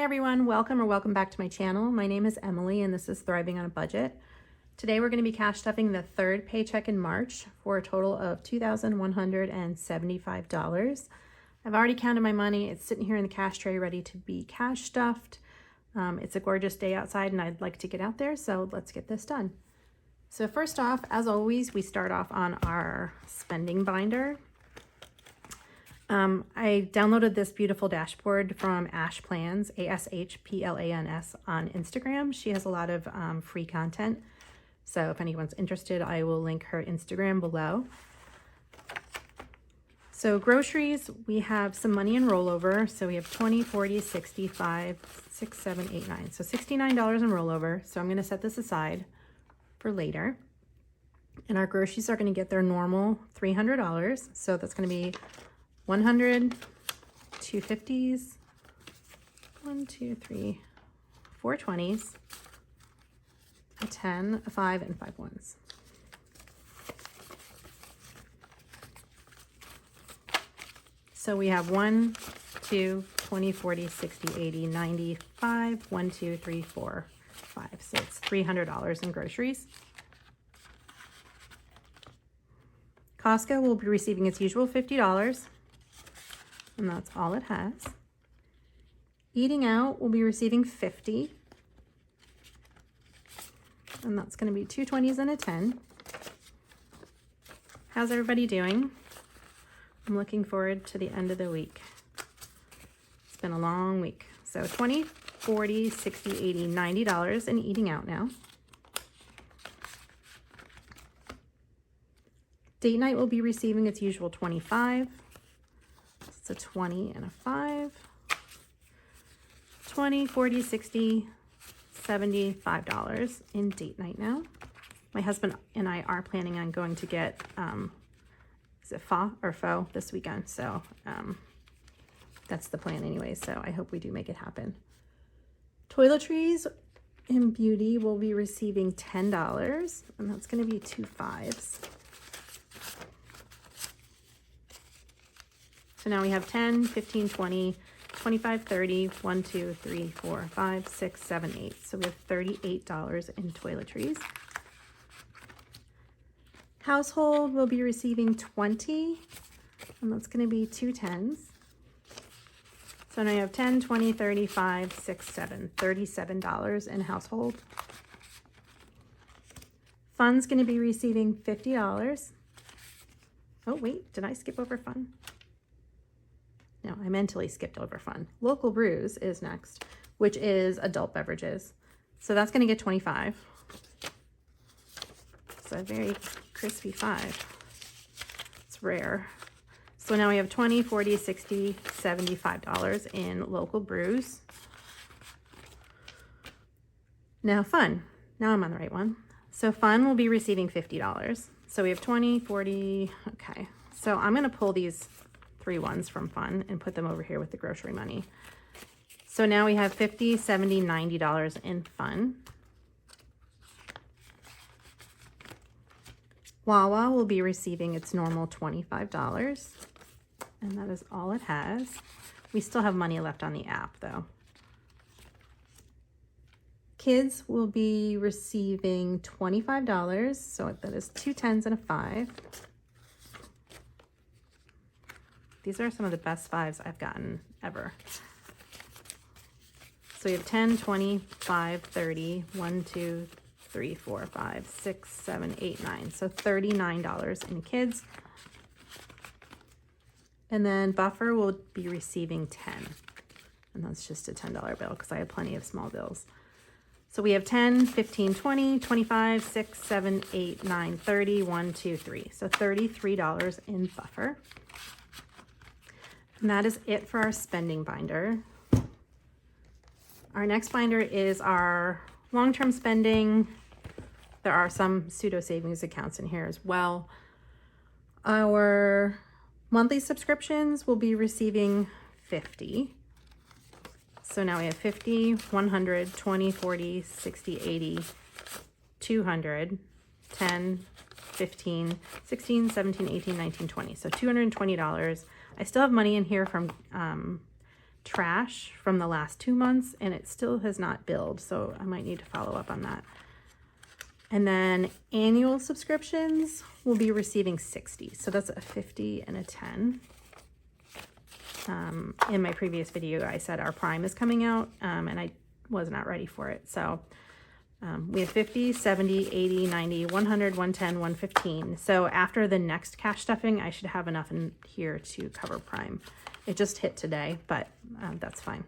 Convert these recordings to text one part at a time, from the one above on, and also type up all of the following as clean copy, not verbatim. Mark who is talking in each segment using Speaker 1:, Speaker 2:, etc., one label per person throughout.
Speaker 1: everyone, welcome back to my channel. My name is Emily and this is Thriving on a Budget. Today we're going to be cash stuffing the third paycheck in March for a total of $2,175. I've already counted my money. It's sitting here in the cash tray ready to be cash stuffed. It's a gorgeous day outside and I'd like to get out there, so let's get this done. So first off, as always, we start off on our spending binder. I downloaded this beautiful dashboard from Ashplans, ASHPLANS on Instagram. She has a lot of free content. So if anyone's interested, I will link her Instagram below. So groceries, we have some money in rollover. So we have 20, 40, 65, 6, 7, 8, 9. So $69 in rollover. So I'm going to set this aside for later. And our groceries are going to get their normal $300. So that's going to be 100, 250s, 1, 2, 3, 4 20s, a 10, a 5, and 5 ones. So we have 1, 2, 20, 40, 60, 80, 95, 1, 2, 3, 4, 5. So it's $300 in groceries. Costco will be receiving its usual $50. And that's all it has. Eating out will be receiving 50. And that's going to be 2 20s and a 10. How's everybody doing? I'm looking forward to the end of the week. It's been a long week. So 20, 40, 60, 80, $90 in eating out now. Date night will be receiving its usual 25. It's a 20 and a 5, 20, 40, 60, $75 in date night now. My husband and I are planning on going to get, is it pho this weekend? So that's the plan anyway. So I hope we do make it happen. Toiletries and beauty will be receiving $10, and that's going to be 2 5s. So now we have 10, 15, 20, 25, 30, 1, 2, 3, 4, 5, 6, 7, 8. So we have $38 in toiletries. Household will be receiving 20, and that's going to be 2 10s. So now you have 10, 20, 35, 6, 7, $37 in household. Fun's going to be receiving $50. Oh, wait, did I skip over fun? No, I mentally skipped over fun. Local brews is next, which is adult beverages. So that's going to get 25. It's a very crispy 5. It's rare. So now we have 20, 40, 60, $75 in local brews. Now fun. Now I'm on the right one. So fun will be receiving $50. So we have 20, 40. Okay. So I'm going to pull these 3 ones from fun and put them over here with the grocery money. So now we have $50, $70, $90 in fun. Wawa will be receiving its normal $25, and that is all it has. We still have money left on the app though. Kids will be receiving $25, so that is 2 10s and a 5. These are some of the best 5s I've gotten ever. So we have 10, 20, 5, 30, 1, 2, 3, 4, 5, 6, 7, 8, 9. So $39 in kids. And then Buffer will be receiving 10. And that's just a $10 bill because I have plenty of small bills. So we have 10, 15, 20, 25, 6, 7, 8, 9, 30, 1, 2, 3. So $33 in Buffer. And that is it for our spending binder. Our next binder is our long-term spending. There are some pseudo savings accounts in here as well. Our monthly subscriptions will be receiving 50. So now we have 50, 100, 20, 40, 60, 80, 200, 10, 15, 16, 17, 18, 19, 20. So $220. I still have money in here from trash from the last 2 months, and it still has not billed, so I might need to follow up on that. And then annual subscriptions will be receiving 60. So that's a 50 and a 10. In my previous video, I said our Prime is coming out, and I was not ready for it. So we have 50, 70, 80, 90, 100, 110, 115. So after the next cash stuffing, I should have enough in here to cover Prime. It just hit today, but that's fine.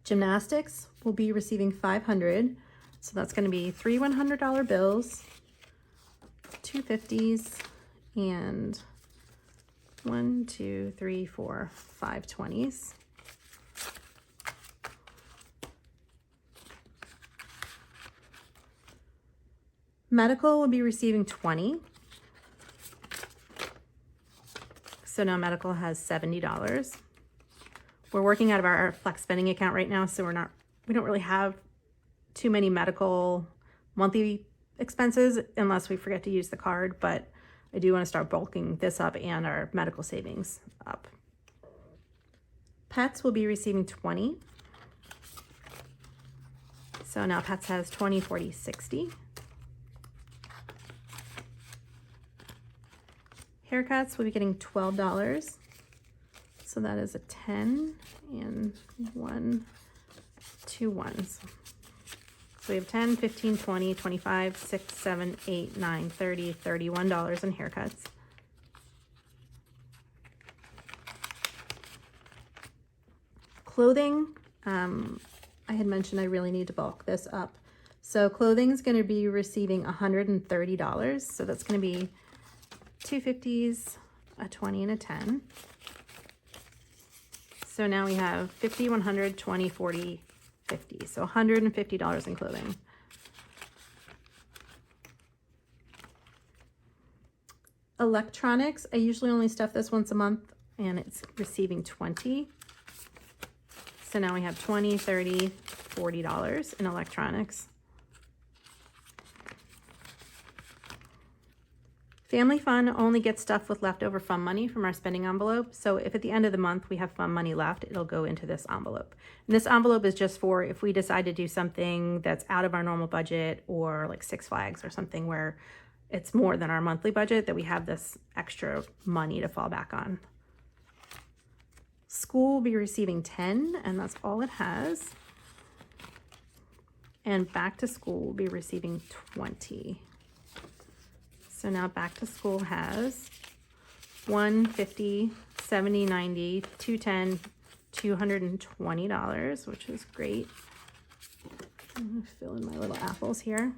Speaker 1: Gymnastics will be receiving 500. So that's going to be 3 $100 bills, 2 50s, and 1, 2, 3, 4, 5 20s. Medical will be receiving 20. So now medical has $70. We're working out of our flex spending account right now, so we don't really have too many medical monthly expenses unless we forget to use the card, but I do want to start bulking this up and our medical savings up. Pets will be receiving 20. So now Pets has 20, 40, 60. Haircuts will be getting $12. So that is a 10 and 1, 2 ones. So we have 10, 15, 20, 25, 6, 7, 8, 9, 30, $31 in haircuts. Clothing, I had mentioned I really need to bulk this up. So clothing is going to be receiving $130. So that's going to be 2 50s, a 20, and a 10. So now we have 50, 100, 20, 40, 50. So $150 in clothing. Electronics, I usually only stuff this once a month, and it's receiving 20. So now we have 20, 30, $40 in electronics. Family Fun only gets stuff with leftover fun money from our spending envelope. So if at the end of the month we have fun money left, it'll go into this envelope. And this envelope is just for if we decide to do something that's out of our normal budget, or like Six Flags or something where it's more than our monthly budget, that we have this extra money to fall back on. School will be receiving 10, and that's all it has. And back to school will be receiving 20. So now back to school has 150, 70, 90, 210, $220, which is great. I'm gonna fill in my little apples here.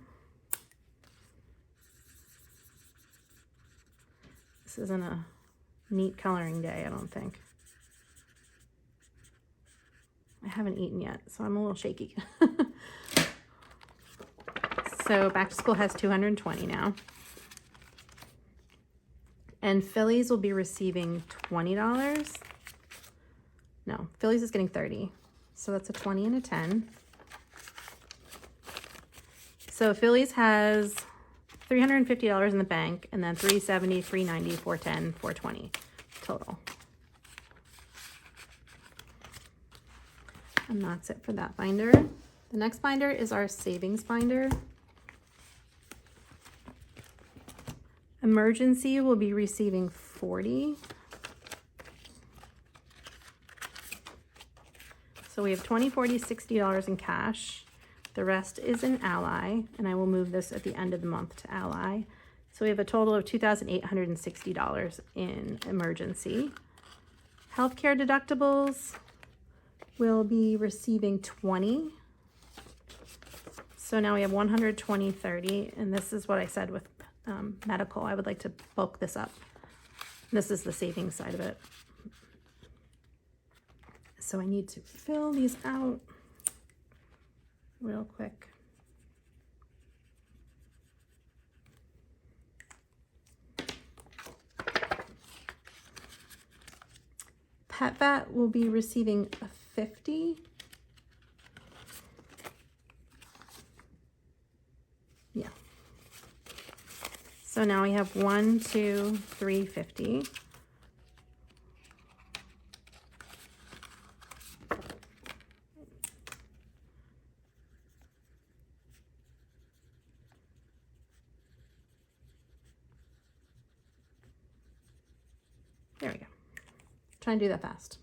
Speaker 1: This isn't a neat coloring day, I don't think. I haven't eaten yet, so I'm a little shaky. So back to school has 220 now. And Phillies will be receiving $20. No, Phillies is getting 30. So that's a 20 and a 10. So Phillies has $350 in the bank, and then $370, $390, $410, $420 total. And that's it for that binder. The next binder is our savings binder. Emergency will be receiving 40. So we have 20, 40, $60 in cash. The rest is in Ally, and I will move this at the end of the month to Ally. So we have a total of $2,860 in emergency. Healthcare deductibles will be receiving 20. So now we have 120, 30, and this is what I said with medical. I would like to bulk this up. This is the savings side of it. So I need to fill these out real quick. Pet vet will be receiving a 50. Yeah. So now we have 1, 2, 3, 50. There we go. Try and do that fast.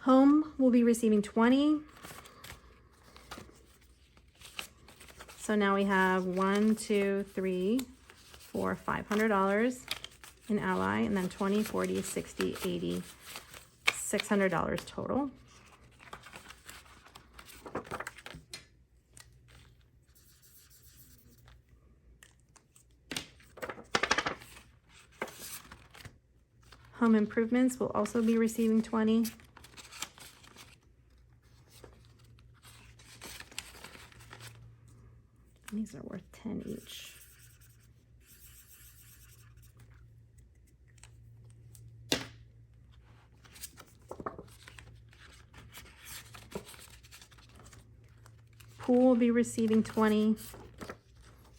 Speaker 1: Home will be receiving 20. So now we have $1, $2, $3, $4, $500 in Ally, and then 20, 40, 60, 80, $600 total. Home improvements will also be receiving 20. These are worth 10 each. Pool will be receiving 20.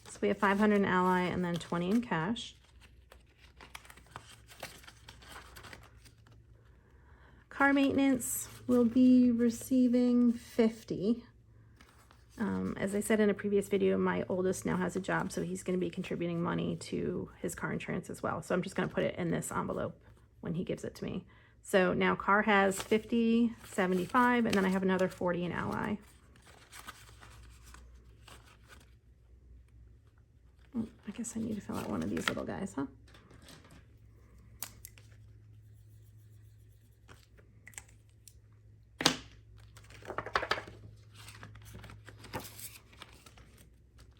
Speaker 1: So we have 500 in Ally and then 20 in cash. Car maintenance will be receiving 50. As I said in a previous video, my oldest now has a job, so he's going to be contributing money to his car insurance as well. So I'm just going to put it in this envelope when he gives it to me. So now car has 50, 75, and then I have another 40 in Ally. Oh, I guess I need to fill out one of these little guys, huh?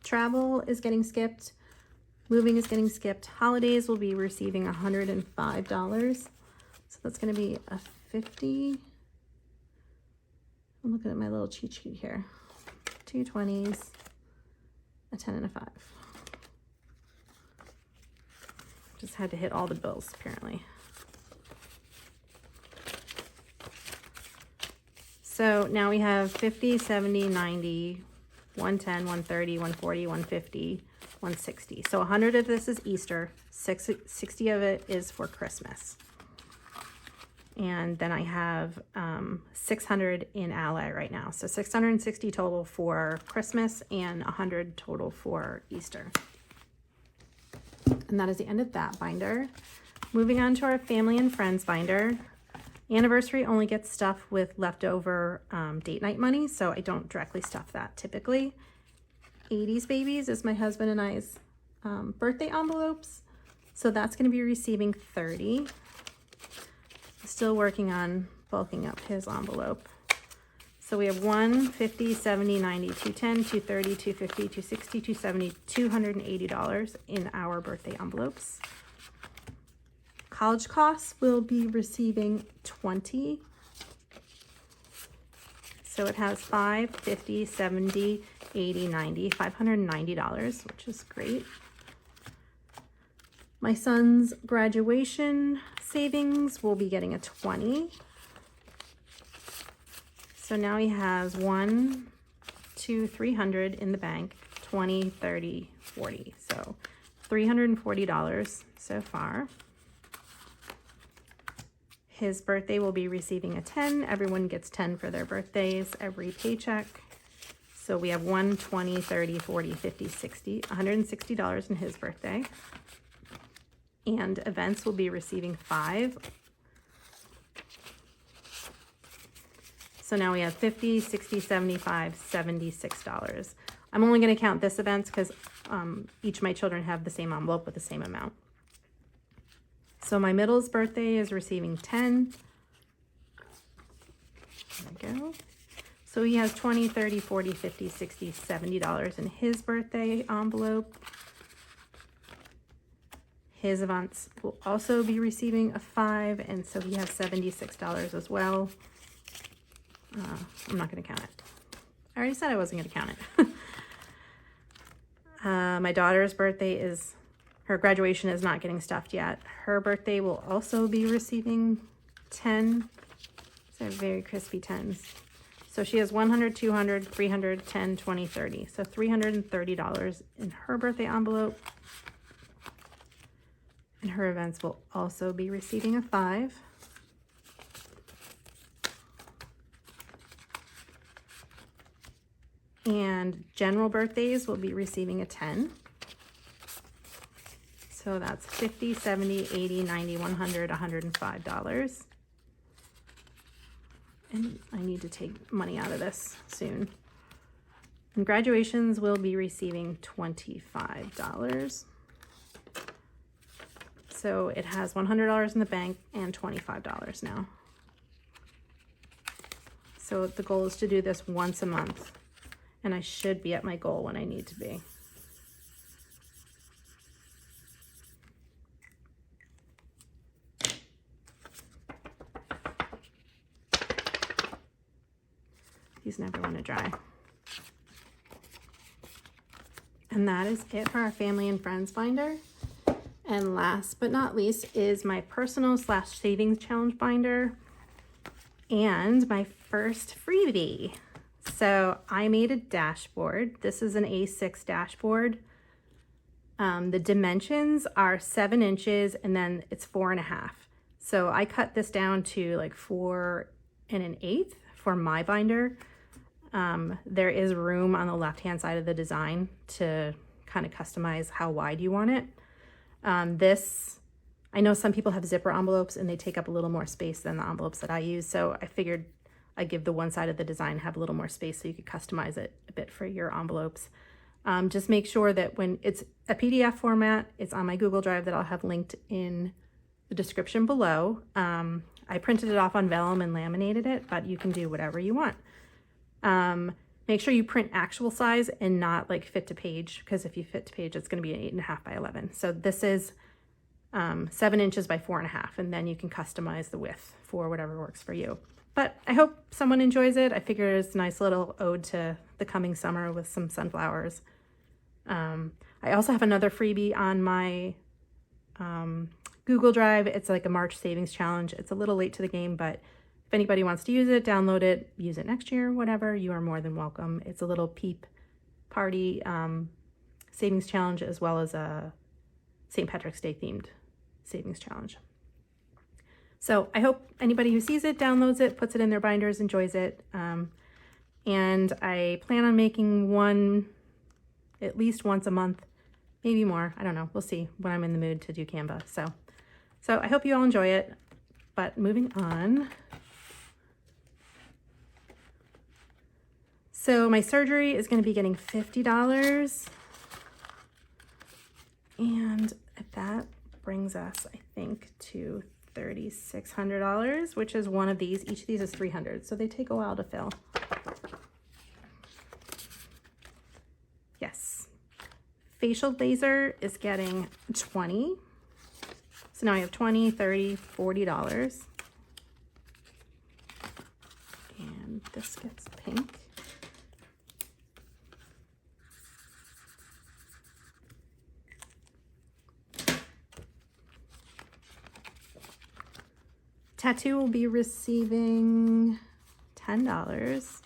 Speaker 1: Travel is getting skipped. Moving is getting skipped. Holidays will be receiving $105. So that's going to be a 50. I'm looking at my little cheat sheet here. 2 20s, a 10 and a 5. Just had to hit all the bills apparently. So now we have 50, 70, 90, 110, 130, 140, 150, 160. So 100 of this is Easter, 60 of it is for Christmas. And then I have 600 in Ally right now. So 660 total for Christmas and 100 total for Easter. And that is the end of that binder. Moving on to our family and friends binder. Anniversary only gets stuff with leftover date night money, so I don't directly stuff that typically. 80s Babies is my husband and I's birthday envelopes, so that's going to be receiving 30. Still working on bulking up his envelope. So we have 1, 50, 70, 90, 210, 230, 250, 260, 270, $280 in our birthday envelopes. College costs will be receiving 20. So it has 5, 50, 70, 80, 90, $590, which is great. My son's graduation savings will be getting a 20. So now he has 1, 2, 300 in the bank, 20, 30, 40. So $340 so far. His birthday will be receiving a 10. Everyone gets 10 for their birthdays every paycheck. So we have 1, 20, 30, 40, 50, 60, $160 in his birthday. And events will be receiving 5. So now we have 50, 60, 75, $76. I'm only going to count this events because each of my children have the same envelope with the same amount. So my middle's birthday is receiving 10. There we go. So he has 20, 30, 40, 50, 60, $70 in his birthday envelope. His events will also be receiving a 5, and so he has $76 as well. I'm not going to count it. I already said I wasn't going to count it. My daughter's birthday is, her graduation is not getting stuffed yet. Her birthday will also be receiving 10. These are very crispy 10s. So she has 100, 200, 300, 10, 20, 30. So $330 in her birthday envelope. And her events will also be receiving a 5. And general birthdays will be receiving a 10. So that's $50, $70, $80, $90, $100, $105. And I need to take money out of this soon. And graduations will be receiving $25. So it has $100 in the bank and $25 now. So the goal is to do this once a month, and I should be at my goal when I need to be. These never want to dry. And that is it for our family and friends binder. And last but not least is my personal / savings challenge binder and my first freebie. So I made a dashboard. This is an A6 dashboard. The dimensions are 7 inches and then it's 4.5. So I cut this down to like 4 1/8 for my binder. There is room on the left-hand side of the design to kind of customize how wide you want it. I know some people have zipper envelopes and they take up a little more space than the envelopes that I use. So I figured I'd give the one side of the design have a little more space so you could customize it a bit for your envelopes. Just make sure that when it's a PDF format, it's on my Google Drive that I'll have linked in the description below. I printed it off on vellum and laminated it, but you can do whatever you want. Make sure you print actual size and not like fit to page, because if you fit to page, it's going to be an 8.5 by 11. So this is 7 inches by 4.5, and then you can customize the width for whatever works for you. But I hope someone enjoys it. I figure it's a nice little ode to the coming summer with some sunflowers. I also have another freebie on my Google Drive. It's like a March savings challenge. It's a little late to the game, but if anybody wants to use it, download it, use it next year, whatever, you are more than welcome. It's a little peep party savings challenge, as well as a St. Patrick's Day themed savings challenge. So I hope anybody who sees it, downloads it, puts it in their binders, enjoys it. And I plan on making one at least once a month, maybe more. I don't know. We'll see when I'm in the mood to do Canva. So I hope you all enjoy it. But moving on. So my surgery is going to be getting $50. And that brings us, I think, to $3,600, which is one of these. Each of these is $300, so they take a while to fill. Yes. Facial laser is getting $20. So now I have $20, $30, $40. And this gets pink. Tattoo will be receiving $10.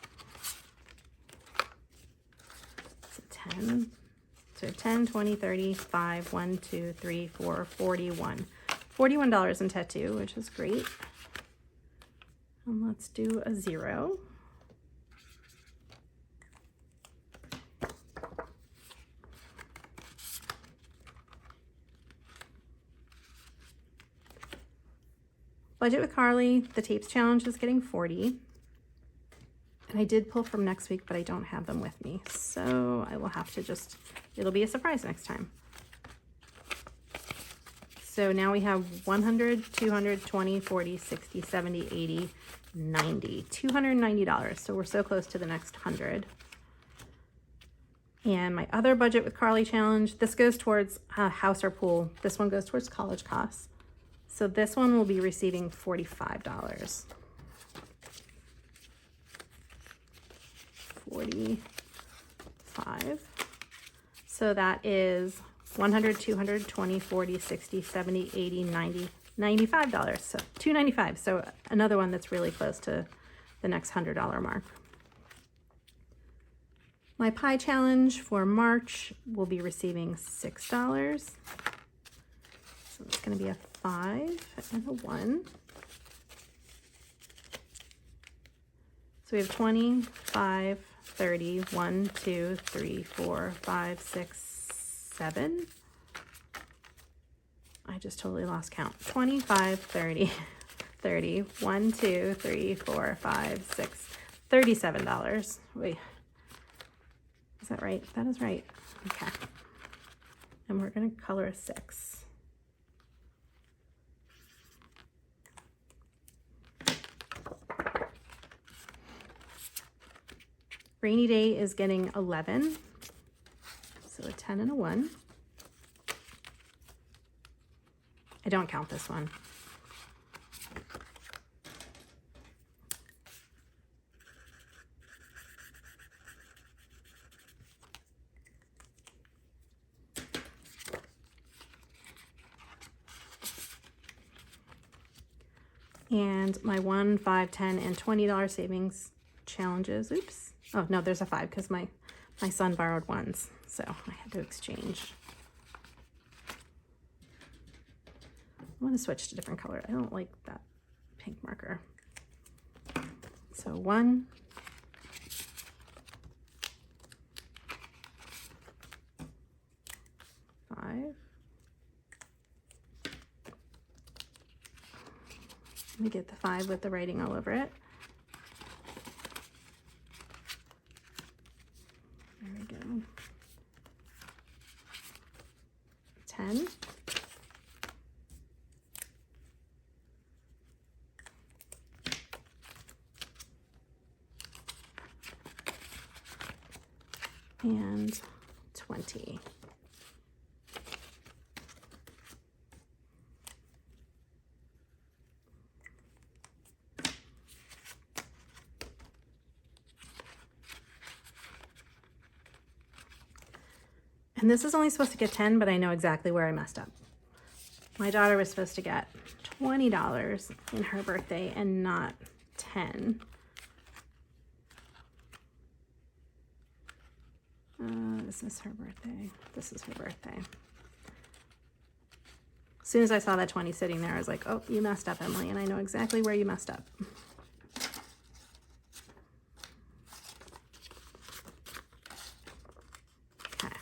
Speaker 1: So 10. So 10, 20, 30, 5, 1, 2, 3, 4, 41. $41 in tattoo, which is great. And let's do a 0. Budget with Carly, the tapes challenge is getting 40. And I did pull from next week, but I don't have them with me. So I will have to just, it'll be a surprise next time. So now we have 100, 200, 20, 40, 60, 70, 80, 90, $290. So we're so close to the next 100. And my other budget with Carly challenge, this goes towards house or pool. This one goes towards college costs. So this one will be receiving $45. 45. So that is 100, 200, 20, 40, 60, 70, 80, 90, $95. So $295. So another one that's really close to the next $100 mark. My pie challenge for March will be receiving $6. So it's going to be a 5 and a 1. So we have 20, 5, 30, 1, 2, 3, 4, 5, 6, 7. I just totally lost count. 25, 30, 30, 1, 2, 3, 4, 5, 6, $37. Wait, is that right? That is right. Okay. And we're gonna color a 6. Rainy day is getting 11. So a 10 and a 1. I don't count this one. And my 1, 5, 10, and $20 savings challenges. Oops. Oh, no, there's a 5 because my son borrowed ones, so I had to exchange. I want to switch to different color. I don't like that pink marker. So 1, 5. Let me get the 5 with the writing all over it. There we go. 10. And 20. And this is only supposed to get 10, but I know exactly where I messed up. My daughter was supposed to get $20 in her birthday and not 10. This is her birthday. This is her birthday. As soon as I saw that 20 sitting there, I was like, oh, you messed up, Emily, and I know exactly where you messed up. Okay.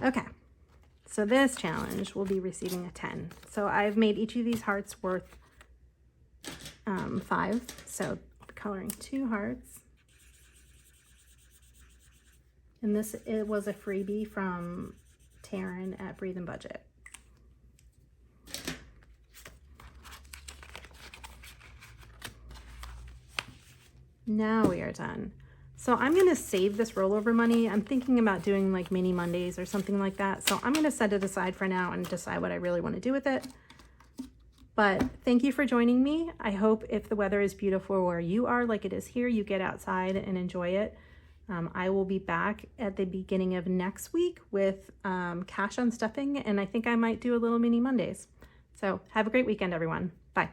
Speaker 1: Okay. So this challenge will be receiving a 10. So I've made each of these hearts worth 5. So coloring 2 hearts. And this, it was a freebie from Taryn at Breathe and Budget. Now we are done. So I'm going to save this rollover money. I'm thinking about doing like mini Mondays or something like that. So I'm going to set it aside for now and decide what I really want to do with it. But thank you for joining me. I hope if the weather is beautiful where you are, like it is here, you get outside and enjoy it. I will be back at the beginning of next week with cash on stuffing, and I think I might do a little mini Mondays. So have a great weekend, everyone. Bye.